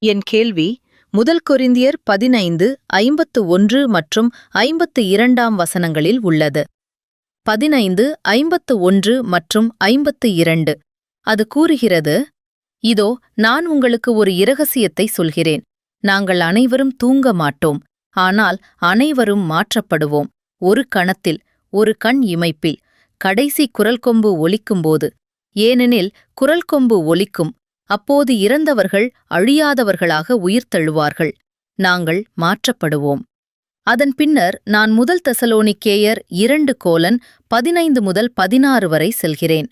என் கேள்வி முதல் கொரிந்தியர் 15:51 மற்றும் 52 வசனங்களில் உள்ளது. 15:51 மற்றும் 52. அது கூறுகிறது, இதோ நான் உங்களுக்கு ஒரு இரகசியத்தை சொல்கிறேன். நாங்கள் அனைவரும் தூங்க மாட்டோம், ஆனால் அனைவரும் மாற்றப்படுவோம். ஒரு கணத்தில், ஒரு கண் இமைப்பில், கடைசி குரல் கொம்பு ஒலிக்கும்போது. ஏனெனில் குரல் கொம்பு ஒலிக்கும், அப்போது இறந்தவர்கள் அழியாதவர்களாக உயிர்த்தெழுவார்கள். நாங்கள் மாற்றப்படுவோம். அதன் பின்னர் நான் முதல் தெசலோனிக்கேயர் 2:15 முதல் 16 வரை செல்கிறேன்.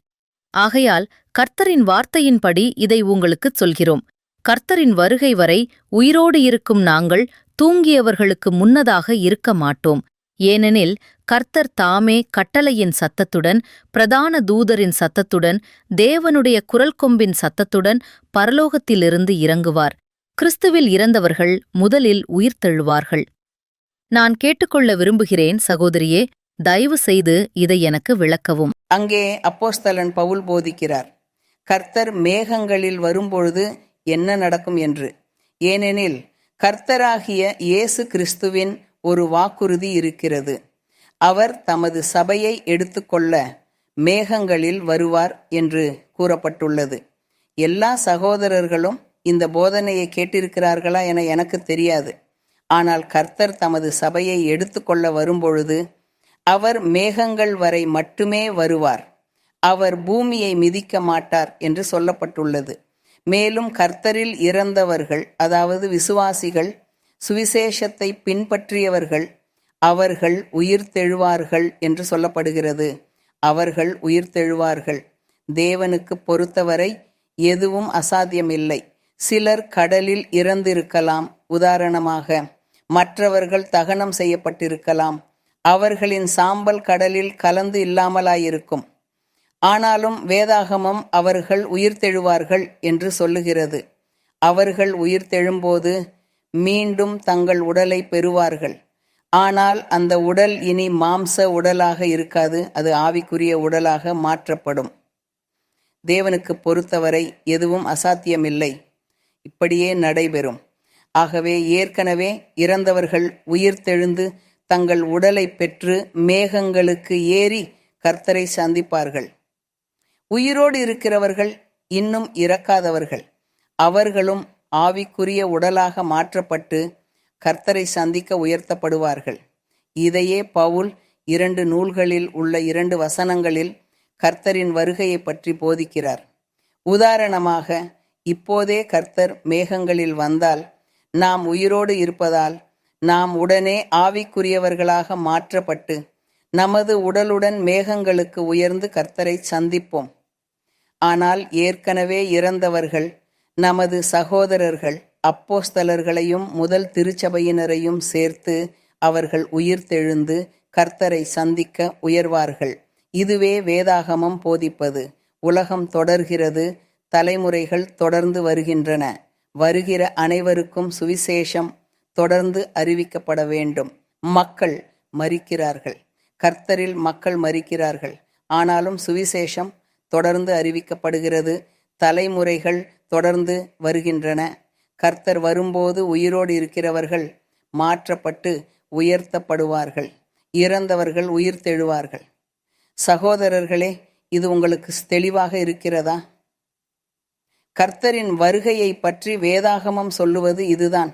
ஆகையால் கர்த்தரின் வார்த்தையின்படி இதை உங்களுக்குச் சொல்கிறோம். கர்த்தரின் வருகை வரை உயிரோடு இருக்கும் நாங்கள் தூங்கியவர்களுக்கு முன்னதாக இருக்க மாட்டோம். ஏனெனில் கர்த்தர் தாமே கட்டளையின் சத்தத்துடன், பிரதான தூதரின் சத்தத்துடன், தேவனுடைய குரல் கொம்பின் சத்தத்துடன் பரலோகத்திலிருந்து இறங்குவார். கிறிஸ்துவில் இறந்தவர்கள் முதலில் உயிர்த்தெழுவார்கள். நான் கேட்டுக்கொள்ள விரும்புகிறேன் சகோதரியே, தயவு செய்து இதை எனக்கு விளக்கவும். அங்கே அப்போஸ்தலன் பவுல் போதிக்கிறார், கர்த்தர் மேகங்களில் வரும்பொழுது என்ன நடக்கும் என்று. ஏனெனில் கர்த்தராகிய இயேசு கிறிஸ்துவின் ஒரு வாக்குறுதி இருக்கிறது. அவர் தமது சபையை எடுத்துக்கொள்ள மேகங்களில் வருவார் என்று கூறப்பட்டுள்ளது. எல்லா சகோதரர்களும் இந்த போதனையை கேட்டிருக்கிறார்களா என எனக்கு தெரியாது. ஆனால் கர்த்தர் தமது சபையை எடுத்துக்கொள்ள வரும்பொழுது அவர் மேகங்கள் வரை மட்டுமே வருவார். அவர் பூமியை மிதிக்க மாட்டார் என்று சொல்லப்பட்டுள்ளது. மேலும் கர்த்தரில் இறந்தவர்கள், அதாவது விசுவாசிகள், சுவிசேஷத்தை பின்பற்றியவர்கள், அவர்கள் உயிர்த்தெழுவார்கள் என்று சொல்லப்படுகிறது. அவர்கள் உயிர்த்தெழுவார்கள். தேவனுக்கு பொறுத்தவரை எதுவும் அசாத்தியமில்லை. சிலர் கடலில் இறந்திருக்கலாம். உதாரணமாக, மற்றவர்கள் தகனம் செய்யப்பட்டிருக்கலாம். அவர்களின் சாம்பல் கடலில் கலந்து இல்லாமலாயிருக்கும். ஆனாலும் வேதாகமம் அவர்கள் உயிர்த்தெழுவார்கள் என்று சொல்லுகிறது. அவர்கள் உயிர்த்தெழும்போது மீண்டும் தங்கள் உடலை பெறுவார்கள். ஆனால் அந்த உடல் இனி மாம்ச உடலாக இருக்காது. அது ஆவிக்குரிய உடலாக மாற்றப்படும். தேவனுக்கு பொறுத்தவரை எதுவும் அசாத்தியமில்லை. இப்படியே நடைபெறும். ஆகவே ஏற்கனவே இறந்தவர்கள் உயிர்த்தெழுந்து தங்கள் உடலை பெற்று மேகங்களுக்கு ஏறி கர்த்தரை சந்திப்பார்கள். உயிரோடு இருக்கிறவர்கள், இன்னும் இறக்காதவர்கள், அவர்களும் ஆவிக்குரிய உடலாக மாற்றப்பட்டு கர்த்தரை சந்திக்க உயர்த்தப்படுவார்கள். இதையே பவுல் 2 நூல்களில் உள்ள 2 வசனங்களில் கர்த்தரின் வருகையை பற்றி போதிக்கிறார். உதாரணமாக, இப்போதே கர்த்தர் மேகங்களில் வந்தால் நாம் உயிரோடு இருப்பதால் நாம் உடனே ஆவிக்குரியவர்களாக மாற்றப்பட்டு நமது உடலுடன் மேகங்களுக்கு உயர்ந்து கர்த்தரை சந்திப்போம். ஆனால் ஏற்கனவே இறந்தவர்கள், நமது சகோதரர்கள், அப்போஸ்தலர்களையும் முதல் திருச்சபையினரையும் சேர்த்து அவர்கள் உயிர்த்தெழுந்து கர்த்தரை சந்திக்க உயர்வார்கள். இதுவே வேதாகமம் போதிப்பது. உலகம் தொடர்கிறது. தலைமுறைகள் தொடர்ந்து வருகின்றன. வருகிற அனைவருக்கும் சுவிசேஷம் தொடர்ந்து அறிவிக்கப்பட வேண்டும். மக்கள் மரிக்கிறார்கள். கர்த்தரில் மக்கள் மரிக்கிறார்கள். ஆனாலும் சுவிசேஷம் தொடர்ந்து அறிவிக்கப்படுகிறது. தலைமுறைகள் தொடர்ந்து வருகின்றன. கர்த்தர் வரும்போது உயிரோடு இருக்கிறவர்கள் மாற்றப்பட்டு உயர்த்தப்படுவார்கள். இறந்தவர்கள் உயிர்த்தெழுவார்கள். சகோதரர்களே, இது உங்களுக்கு தெளிவாக இருக்கிறதா? கர்த்தரின் வருகையை பற்றி வேதாகமம் சொல்லுவது இதுதான்.